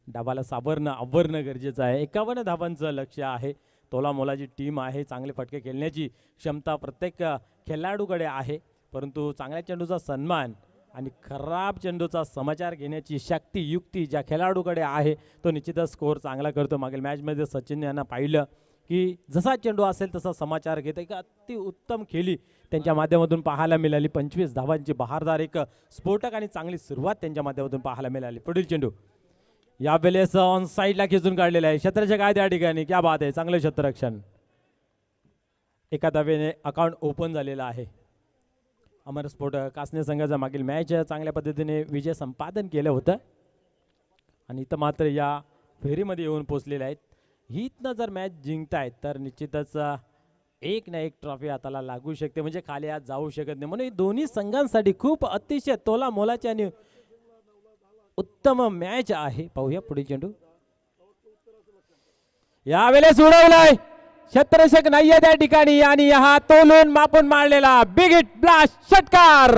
डाबाला आवरणं गरजेचं आहे. 51 धावांचं लक्ष्य आहे. तोला मोलाची टीम आहे. चांगले फटके खेळण्याची क्षमता प्रत्येक खेळाडूकडे आहे परंतु चांगल्या चेंडूचा सन्मान आणि खराब चेंडूचा समाचार घेण्याची शक्ती युक्ती ज्या खेळाडूकडे आहे तो निश्चितच स्कोअर चांगला करतो. मागील मॅचमध्ये सचिन यांना पाहिलं की जसा चेंडू असेल तसा समाचार घेत एक अति उत्तम खेळी त्यांच्या माध्यमातून पाहायला मिळाली. 25 धावांची बहारदार एक स्फोटक आणि चांगली सुरुवात त्यांच्या माध्यमातून पाहायला मिळाली. पुढील चेंडू यावेळेस ऑन साईडला खेचून काढलेला आहे. क्षेत्ररक्षक आहे त्या ठिकाणी. क्या बात आहे. चांगलं क्षेत्ररक्षण. एका धावेने अकाउंट ओपन झालेलं आहे. अमर स्पोर्ट कासने संघाचा मागील मॅच चांगल्या पद्धतीने विजय संपादन केलं होतं आणि इथं मात्र या फेरीमध्ये येऊन पोचलेले आहेत. हितनं जर मॅच जिंकतायत तर निश्चितच एक ना एक ट्रॉफी हाताला लागू शकते म्हणजे खाली आज जाऊ शकत नाही. म्हणून दोन्ही संघांसाठी खूप अतिशय तोला मोलाची आणि उत्तम मॅच आहे. पाहूया पुढील चेंडू. यावेळेस उडवलाय क्षेत्ररक्षक नाहीये त्या ठिकाणी आणि हा तोलून मापून मारलेला बिग हिट ब्लास्ट षटकार.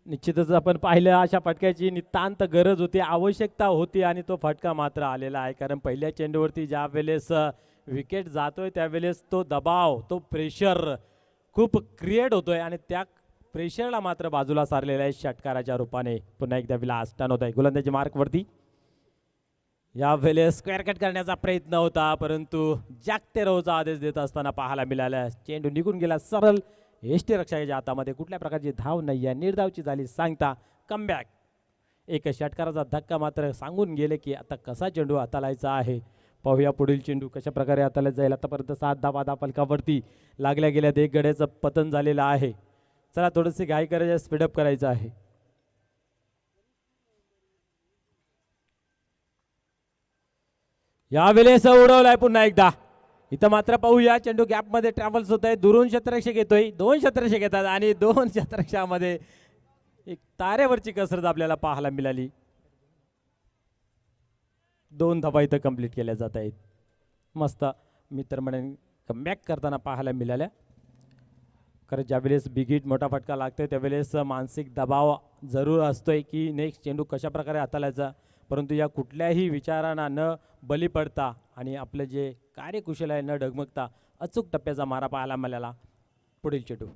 निश्चितच आपण पाहिलं अशा फटक्याची नितांत गरज होती आवश्यकता होती आणि तो फटका मात्र आलेला आहे. कारण पहिल्या चेंडूवरती ज्या वेळेस विकेट जातोय त्यावेळेस तो दबाव तो प्रेशर खूप क्रिएट होतोय आणि त्या प्रेशरला मात्र बाजूला सारलेला आहे षटकाराच्या रूपाने. पुन्हा एकदा विलास टर्न होत आहे गोलंदाजी मार्कवरती. यावेळेस स्क्वेअर कट करण्याचा प्रयत्न होता परंतु जागते रोजा आदेश देत असताना पाहायला मिळाला. चेंडू निघून गेला सरळ यष्टीरक्षकाच्या हातामध्ये. कुठल्या प्रकारची धाव नाही आहे. निर्धावची झाली सांगता कमबॅक. एक षटकाराचा धक्का मात्र सांगून गेले की आता कसा चेंडू हाताळायचा आहे. पाहूया पुढील चेंडू कशा प्रकारे हाताळत जाईल. आतापर्यंत 7 धावा फलकावरती लागल्या गेल्यात. एक गड्याचं पतन झालेलं आहे. चला थोडीशी घाई करायचं, स्पीडअप करायचं आहे. यावेळेस उडवलाय पुन्हा एकदा. इथं मात्र पाहूया चेंडू गॅपमध्ये ट्रॅव्हल्स होत आहे. दुरून क्षेत्ररक्षक येतोय, 2 क्षेत्ररक्षक येतात आणि 2 क्षेत्ररक्षकामध्ये एक तारेवरची कसरत आपल्याला पाहायला मिळाली. 2 धावा इथं कंप्लीट केल्या जात आहेत. मस्त मित्र म्हणून कमबॅक करताना पाहायला मिळाल्या. खरं ज्यावेळेस बिग हिट मोठा फटका लागतोय त्यावेळेस मानसिक दबाव जरूर असतोय की नेक्स्ट चेंडू कशा प्रकारे हाताळायचा. परंतु या कुठल्याही विचारांना न बली पडता आणि आपलं जे कार्यकुशल आहे न डगमगता अचूक टप्प्याचा मारा पाहायला मिळाला. पुढील चेंडू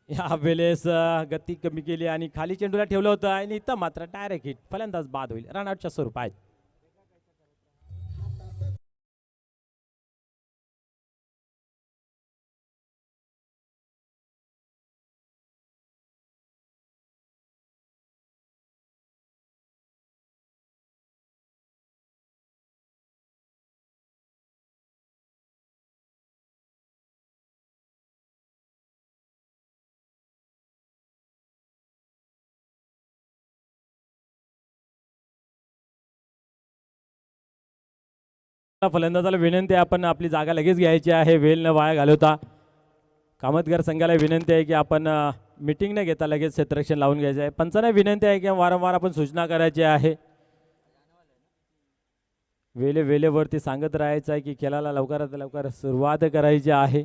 या वेळेस गती कमी केली आणि खाली चेंडूला ठेवलं होतं आणि इथं मात्र डायरेक्ट हिट, फलंदाज बाद होईल. रनआउटच्या स्वरूपात. फलंदाजाला विनंती आहे, आपण आपली जागा लगेच घ्यायची आहे, वेळ न वाया घालवता. कामतगर संघाला विनंती आहे की आपण मीटिंग न घेता लगेच क्षेत्ररक्षण लावून घ्यायचं आहे. पंचांना विनंती आहे की वारंवार आपण सूचना करायची आहे. वेळेवरती सांगत राहायचं आहे की खेळाला लवकरात लवकर सुरुवात करायची आहे.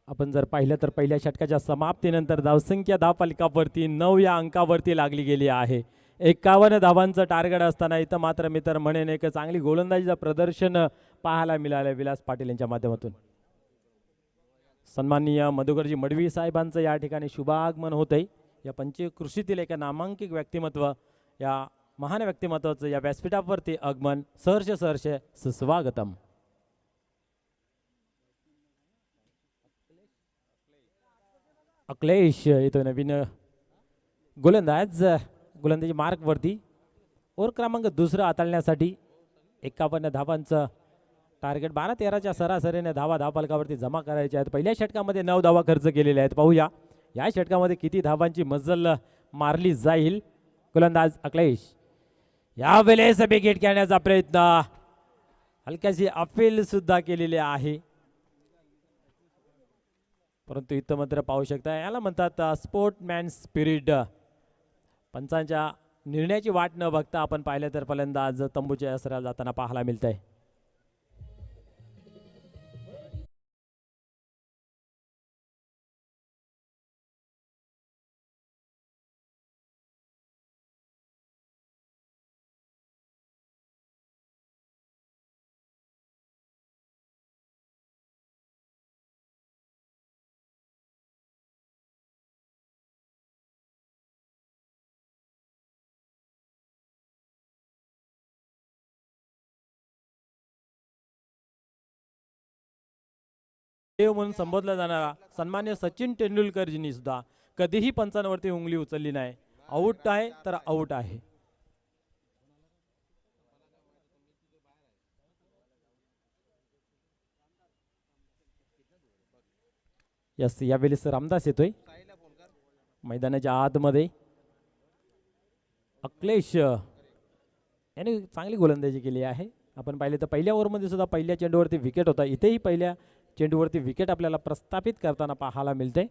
आपण जर पाहिलं तर पहिल्या षटकाच्या समाप्तीनंतर धावसंख्या धावफलकावरती 9 या अंकावरती लागली गेली आहे. 51 धावांचं टार्गेट असताना इथं मात्र मित्र म्हणेन एक चांगली गोलंदाजीचं प्रदर्शन पाहायला मिळालं विलास पाटील यांच्या माध्यमातून. सन्माननीय मधुकरजी मडवी साहेबांचं या ठिकाणी शुभागमन होत आहे. या पंचकृषीतील एका नामांकित व्यक्तिमत्व, या महान व्यक्तिमत्वाचं या व्यासपीठावरती आगमन सहर्ष सुस्वागतम. अखिलेश येतो नवीन गोलंदाजी मार्कवरती. ओव्हर क्रमांक 2 हाताळण्यासाठी 51 धावांचं टार्गेट 12-13च्या सरासरीने धावफलकावरती जमा करायचे आहेत. पहिल्या षटकामध्ये 9 धावा खर्च केलेल्या आहेत. पाहूया या षटकामध्ये किती धावांची मजल मारली जाईल. गोलंदाज अखिलेश यावेळेस विकेट घेण्याचा प्रयत्न, हलक्याची अपील सुद्धा केलेली आहे. परंतु इथं मात्र पाहू शकता याला म्हणतात स्पोर्टमॅन स्पिरिट. पंचांच्या निर्णयाची वाट न बघता आपण पाहिलं तर फलंदाज तंबूच्या आसऱ्याला जाताना पाहायला मिळत आहे. देव म्हणून संबोधला जाणारा सन्मान्य सचिन तेंडुलकरजींनी सुद्धा कधीही पंचांवरती उंगली उचलली नाही. आऊट आहे तर आऊट आहे. यस, यावेळेस रामदास येतोय मैदानाच्या आतमध्ये. अखिलेश याने चांगली गोलंदाजी केली आहे. आपण पाहिले तर पहिल्या ओव्हरमध्ये सुद्धा पहिल्या चेंडूवरती विकेट होता. इथेही पहिल्या चेंडूवरती विकेट आपल्याला प्रस्थापित करताना पाहायला मिळते.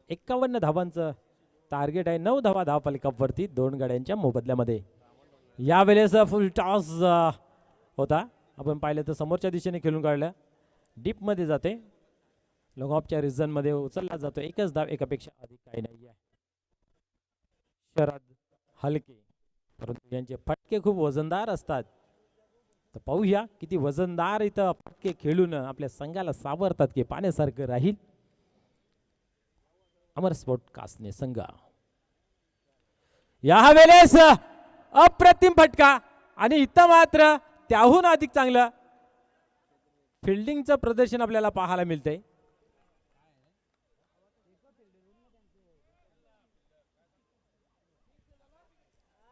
51 धावांचं टार्गेट आहे. 9 धावा धावफलकावरती 2 गड्यांच्या मोबदल्यामध्ये. यावेळेस फुल टॉस होता. आपण पाहिलं तर समोरच्या दिशेने खेळून काढलं, डीपमध्ये जाते, लॉंग ऑफच्या रिझनमध्ये उचलला जातो. एकच धाव, एकापेक्षा अधिक काही नाही आहे. शरद हलके, परंतु यांचे फटके खूप वजनदार असतात. तर पाहूया किती वजनदार इथं फटके खेळून आपल्या संघाला सावरतात की पाण्यासारखं राहील. अमर स्पोर्ट कासने संघ या वेळेस अप्रतिम फटका आणि इथं मात्र त्याहून अधिक चांगलं फिल्डिंगचं प्रदर्शन आपल्याला पाहायला मिळतंय.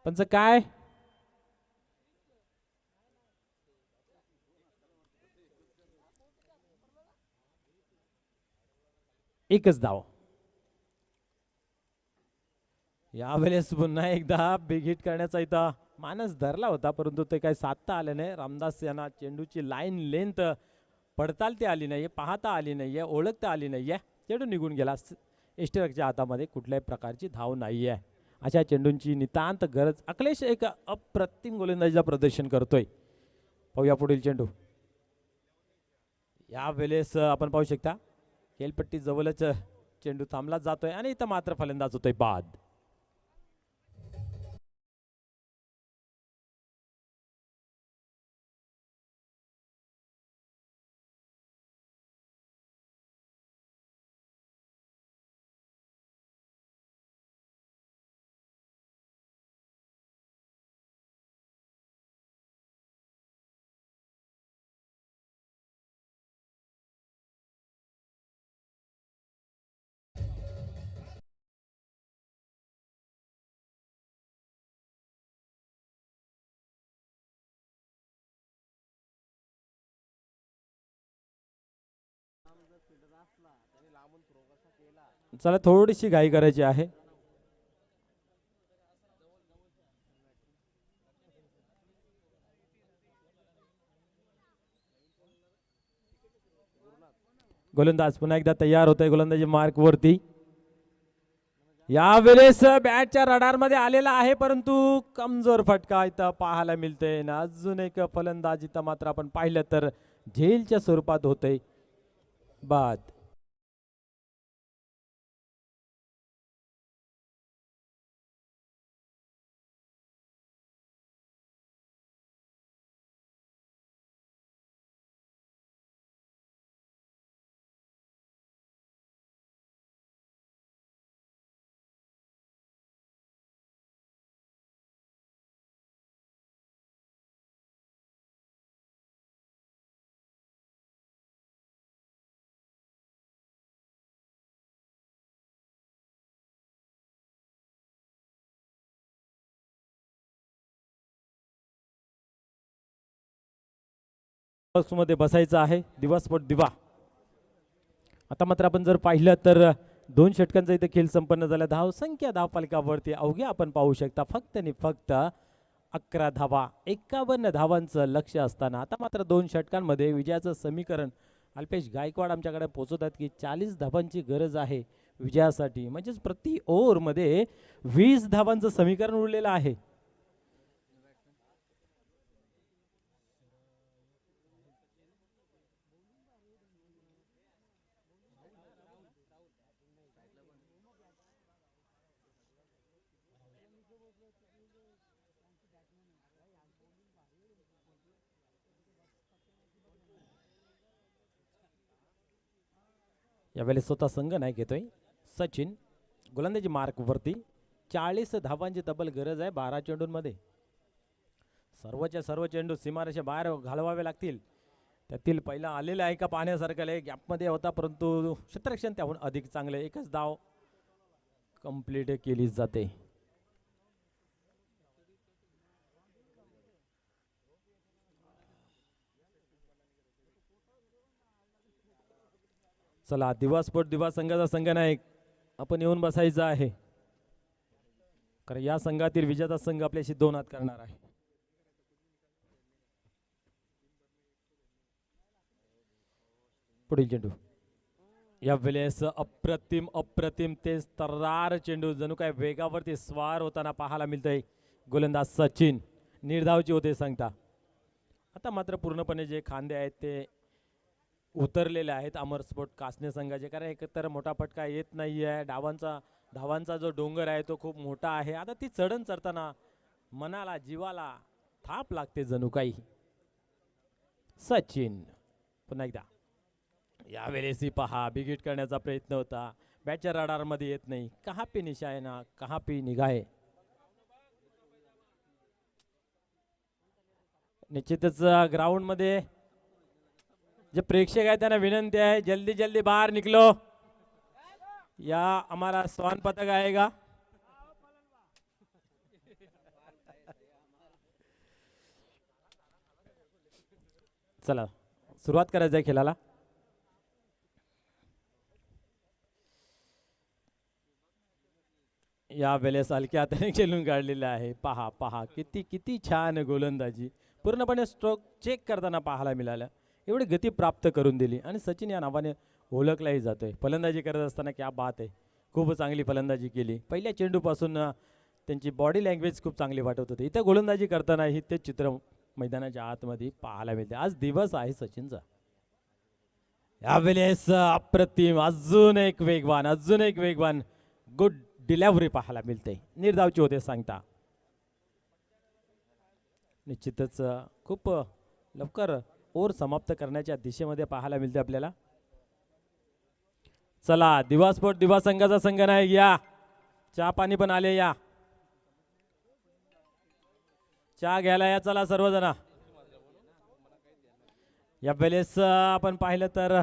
पंच काय एकच धाव. यावेळेस पुन्हा एकदा बिग हिट करण्याचा इथं मानस धरला होता, परंतु ते काही साधता आले नाही. रामदास यांना चेंडूची लाईन लेंथ पडताळता आली नाहीये, पाहता आली नाहीये, ओळखता आली नाहीये. चेंडू निघून गेला. एस्टरच्या हातामध्ये कुठल्याही प्रकारची धाव नाहीये. अशा चेंडूंची नितांत गरज. अखिलेश एक अप्रतिम गोलंदाजीचं प्रदर्शन करतोय. पाहूया पुढील चेंडू. यावेळेस आपण पाहू शकता खेळपट्टी जवळच चेंडू थांबला जातोय आणि इथं मात्र फलंदाज होतोय बाद. चला थोडीशी घाई करायची आहे. गोलंदाज पुन्हा एकदा तयार होतोय गोलंदाजी मार्क वरती. यावेळेस बॅटच्या रडार मध्ये आलेला आहे, परंतु कमजोर फटका इथं पाहायला मिळतोय ना. अजून एक फलंदाज इथं मात्र आपण पाहिलं तर झेलच्या स्वरूपात होतंय बाद. मध्ये बसायचं आहे दिवसपोट दिवा. आता मात्र आपण जर पाहिलं तर 2 षटकांचा इथे खेळ संपन्न झाला. धाव संख्या धावफलकावरती अवघ्या आपण पाहू शकता फक्त आणि फक्त 11 धावा. 51 धावांचं लक्ष असताना आता मात्र 2 षटकांमध्ये विजयाचं समीकरण अल्पेश गायकवाड आमच्याकडे पोहोचवतात की 40 धावांची गरज आहे विजयासाठी. म्हणजेच प्रति ओव्हरमध्ये 20 धावांचं समीकरण उरलेलं आहे. यावेळेस स्वतः संघ नाही घेतोय सचिन. गोलंदाजी मार्क वरती. 40 धावांची तब्बल गरज आहे 12 चेंडूंमध्ये. सर्वच्या सर्व चेंडू सीमारेषे बाहेर घालवावे लागतील. त्यातील पहिला आलेला आहे का पाहण्यासारखं गॅपमध्ये होता, परंतु क्षेत्ररक्षण त्याहून अधिक चांगले. एकच धाव कंप्लीट केली जाते. चला दिवास्फोट दिवा संघाचा संघ नायक आपण येऊन बसायचं आहे, कारण या संघातील विजेता संघ आपल्याशी 2 हात करणार आहे. पुढील चेंडू यावेळेस अप्रतिम अप्रतिम ते तर्रार चेंडू जणू काय वेगावरती स्वार होताना पाहायला मिळतंय. गोलंदाज सचिन निर्धावची होते सांगता. आता मात्र पूर्णपणे जे खांदे आहेत ते उतरलेले आहेत अमर स्पोर्ट कासने संघाचे, कारण एकतर मोठा फटका येत नाहीये. धावांचा जो डोंगर आहे तो खूप मोठा आहे. आता ती चढण चढताना मनाला जीवाला थाप लागते जणू काही. सचिन पुन्हा एकदा यावेळेस पहा बिग हिट करण्याचा प्रयत्न होता, बॅटच्या रडार मध्ये येत नाही. कहाँ पे निशाना कहाँ पे निगाहे. निश्चितच ग्राउंड मध्ये जे प्रेक्षक आहे त्यांना विनंती आहे जल्दी जल्दी बाहर निकलो. या हमारा स्वर्ण पदक आएगा. चला सुरुवात करायचं आहे खेळाला. या वेळेस हलक्या हाताने खेळून काढलेलं आहे. पहा पहा किती किती छान गोलंदाजी, पूर्णपणे स्ट्रोक चेक करताना पाहायला मिळालं. एवढी गती प्राप्त करून दिली आणि सचिन या नावाने ओळखलाही जातोय. फलंदाजी करत असताना क्या बात आहे, खूप चांगली फलंदाजी केली. पहिल्या चेंडूपासून त्यांची बॉडी लँग्वेज खूप चांगली वाटत होती. इथं गोलंदाजी करतानाही ते चित्र मैदानाच्या आतमध्ये पाहायला मिळते. आज दिवस आहे सचिनचा. यावेळेस अप्रतिम, अजून एक वेगवान गुड डिलेव्हरी पाहायला मिळते. निर्धावची होते सांगता. निश्चितच खूप लवकर ओव्हर समाप्त करण्याच्या दिशेमध्ये पाहायला मिळते आपल्याला. चला दिवा स्पोर्ट दिवा संघाचा संघ नाही, या चहा पाणी पण आले, या चहा घ्यायला या. चला सर्वजण. या वेळेस आपण पाहिलं तर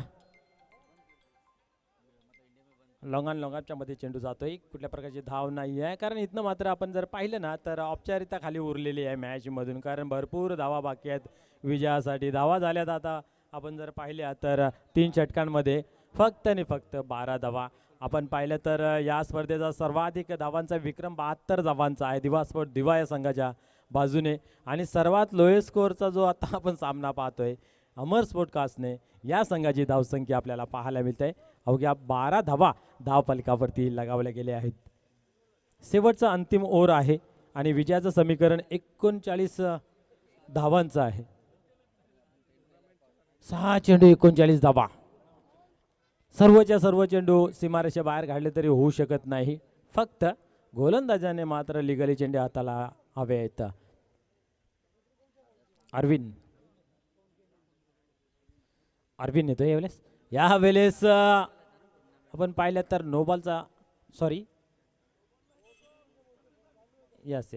लोंगांच्या मध्ये चेंडू जातोय. कुठल्या प्रकारची धाव नाही आहे, कारण इथनं मात्र आपण जर पाहिलं ना तर औपचारिकता खाली उरलेली आहे मॅच मधून, कारण भरपूर धावा बाकी आहेत विजयासाठी. धावा झाल्यात आता आपण जर पाहिल्या तर 3 षटकांमध्ये फक्त आणि फक्त 12 धावा. आपण पाहिलं तर या स्पर्धेचा सर्वाधिक धावांचा विक्रम 72 धावांचा आहे दिवा स्पोर्ट दिवा या संघाच्या बाजूने. आणि सर्वात लोएस्ट स्कोअरचा जो आता आपण सामना पाहतोय अमर स्पोर्ट कासने, या संघाची धावसंख्या आपल्याला पाहायला मिळते. अवघ्या 12 धावा धावफलकावरती लगावल्या गेल्या आहेत. शेवटचा अंतिम ओव्हर आहे आणि विजयाचं समीकरण 39 धावांचं आहे. 6 चेंडू 39 धावा. सर्वच्या सर्व चेंडू सीमारेषे बाहेर काढले तरी होऊ शकत नाही. फक्त गोलंदाजाने मात्र लिगली चेंडू हाताला हवे आहेत. अरविंद येतो यावेळेस. या वेळेस आपण पाहिलं तर नोबॉलचा सॉरी यस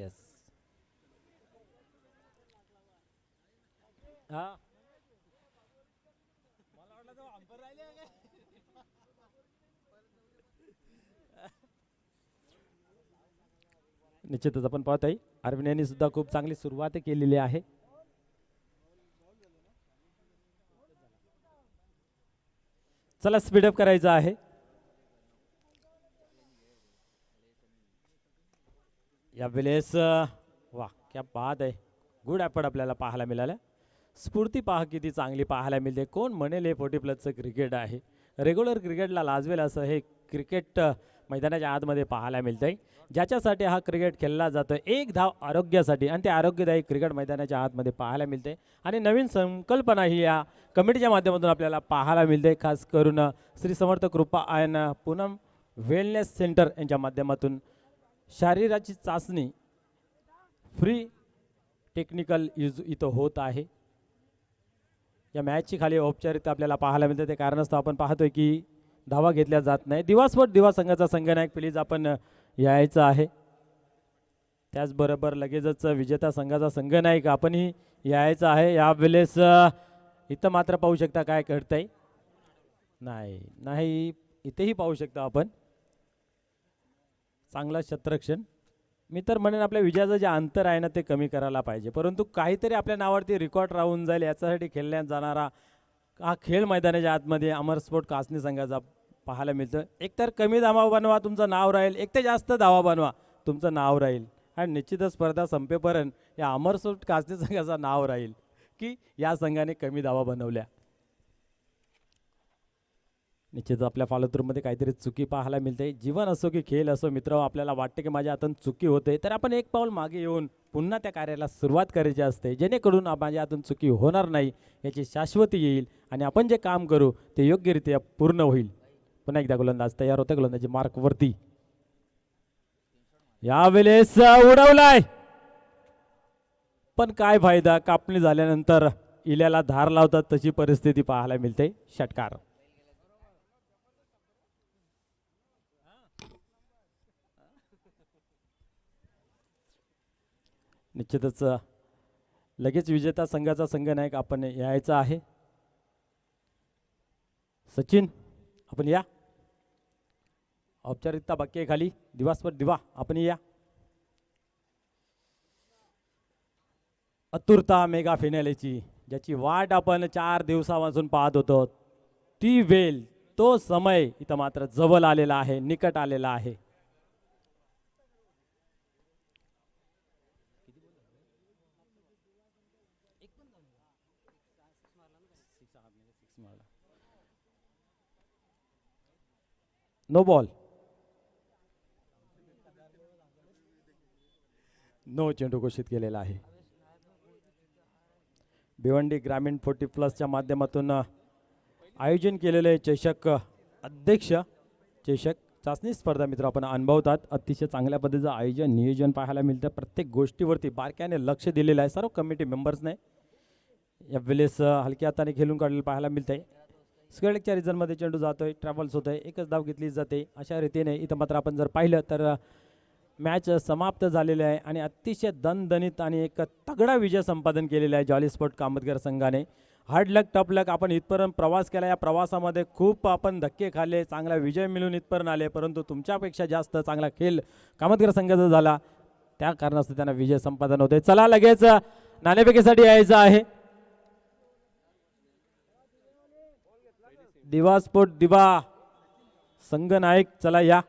निश्चितच आपण पाहत आहे अरविंद यांनी सुद्धा खूप चांगली सुरुवात केलेली आहे. चला स्पीडअप करायचं आहे. या वेळेस वा क्या बात आहे, गुड ॲफर्ट आपल्याला पाहायला मिळालं. स्फूर्ती पहा किती चांगली पाहायला मिळते. कोण म्हणेल हे 40+ क्रिकेट आहे, रेग्युलर क्रिकेटला लाजवेल असं हे क्रिकेट मैदानाच्या आतमध्ये पाहायला मिळतंय. ज्याच्यासाठी हा क्रिकेट खेळला जातो, एक धाव आरोग्यासाठी, आणि ते आरोग्यदायी क्रिकेट मैदानाच्या आतमध्ये पाहायला मिळते. आणि नवीन संकल्पना ही या कमिटीच्या माध्यमातून आपल्याला पाहायला मिळते. खास करून श्री समर्थ कृपा आयन पूनम वेलनेस सेंटर यांच्या माध्यमातून शरीराची चाचणी फ्री टेक्निकल यूज इथं होत आहे. या मॅचची खाली औपचारिकता आपल्याला पाहायला मिळते. ते कारणास्तव आपण पाहतोय की धावा घेतल्या जात नाही. दिवास्फोट दिवा संघाचा संघनायक प्लीज आपण यायचं आहे. त्याचबरोबर लगेचच विजेता संघाचा संघनायक आपणही यायचं आहे. यावेळेस इथं मात्र पाहू शकता काय घडतंय. नाही इथेही पाहू शकता आपण चांगला क्षेत्ररक्षण. मी तर म्हणेन आपल्या विजयाचं जे अंतर आहे ना ते कमी करायला पाहिजे, परंतु काहीतरी आपल्या नावावरती रेकॉर्ड राहून जाईल याच्यासाठी खेळण्यात जाणारा हा खेळ मैदानाच्या आतमध्ये अमर स्पोर्ट कासनी संघाचा पाहायला मिळतं. एकतर कमी धावा बनवा तुमचं नाव राहील, एक तर जास्त धावा बनवा तुमचं नाव राहील, आणि निश्चितच स्पर्धा संपेपर्यंत या अमर स्पोर्ट कासनी संघाचं नाव राहील की या संघाने कमी धावा बनवल्या. निश्चितच आपल्या फॉलोथ्रूमध्ये काहीतरी चुकी पाहायला मिळते. जीवन असो की खेळ असो मित्र, आपल्याला वाटते की माझ्या हातून चुकी होते तर आपण एक पाऊल मागे येऊन पुन्हा त्या कार्याला सुरुवात करायची असते, जेणेकरून माझ्या हातून चुकी होणार नाही याची शाश्वती येईल आणि आपण जे काम करू ते योग्यरित्या पूर्ण होईल. पुन्हा एकदा गोलंदाज तयार होते, गोलंदाजी मार्कवरती. यावेळेस उडवलाय, पण काय फायदा, कापणी झाल्यानंतर इल्याला धार लावतात तशी परिस्थिती पाहायला मिळते. षटकार. निश्चितच लगेच विजेता संघाचा संघनायक आपण यायचा आहे. सचिन आपण या. औपचारिकता बाकी आहे खाली. दिवास्पर दिवा आपण या. आतुरता मेगा फिनालेची ज्याची वाट आपण 4 दिवसापासून पाहत होतो, ती वेळ तो समय इथं मात्र जवळ आलेला आहे, निकट आलेला आहे. नो बॉल, नो चेंडू घोषित केलेला आहे. भिवंडी ग्रामीण 40+ माध्यमातून आयोजन केलेले चषक अध्यक्ष चषक चाचणी स्पर्धा मित्र आपण अनुभवतात. अतिशय चांगल्या पद्धतीचं आयोजन नियोजन पाहायला मिळतं. प्रत्येक गोष्टीवरती बारक्याने लक्ष दिलेलं आहे सर्व कमिटी मेंबर्सने. यावेळेस हलक्या हाताने खेळून काढलेलं पाहायला मिळतंय. स्क्वेअरच्या रिझनमध्ये चेंडू जातोय, ट्रॅव्हल्स होतोय, एकच धाव घेतली जाते. अशा रीतीने इथं मात्र आपण जर पाहिलं तर मॅच समाप्त झालेली आहे आणि अतिशय दणदणीत आणि एक तगडा विजय संपादन केलेला आहे जॉली स्पोर्ट कामतगर संघाने. हार्ड लक टफ लक आपण इथपर्यंत प्रवास केला. या प्रवासामध्ये खूप आपण धक्के खाल्ले, चांगला विजय मिळून इथपर्यंत आले, परंतु तुमच्यापेक्षा जास्त चांगला खेळ कामतगर संघाचा झाला. त्या कारणास्तव त्यांना विजय संपादन होते. चला लगेच नाणेफेकीसाठी यायचं आहे. दिवा स्पोर्ट दिवा संघ नायक चला या.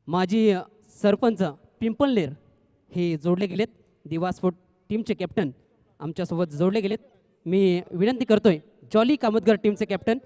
माजी सरपंच पिंपलनेर हे जोडले गेलेत. दिवा स्पोर्ट टीमचे कॅप्टन आमच्यासोबत जोडले गेलेत. मी विनंती करतोय जॉली कामतगर टीमचे कॅप्टन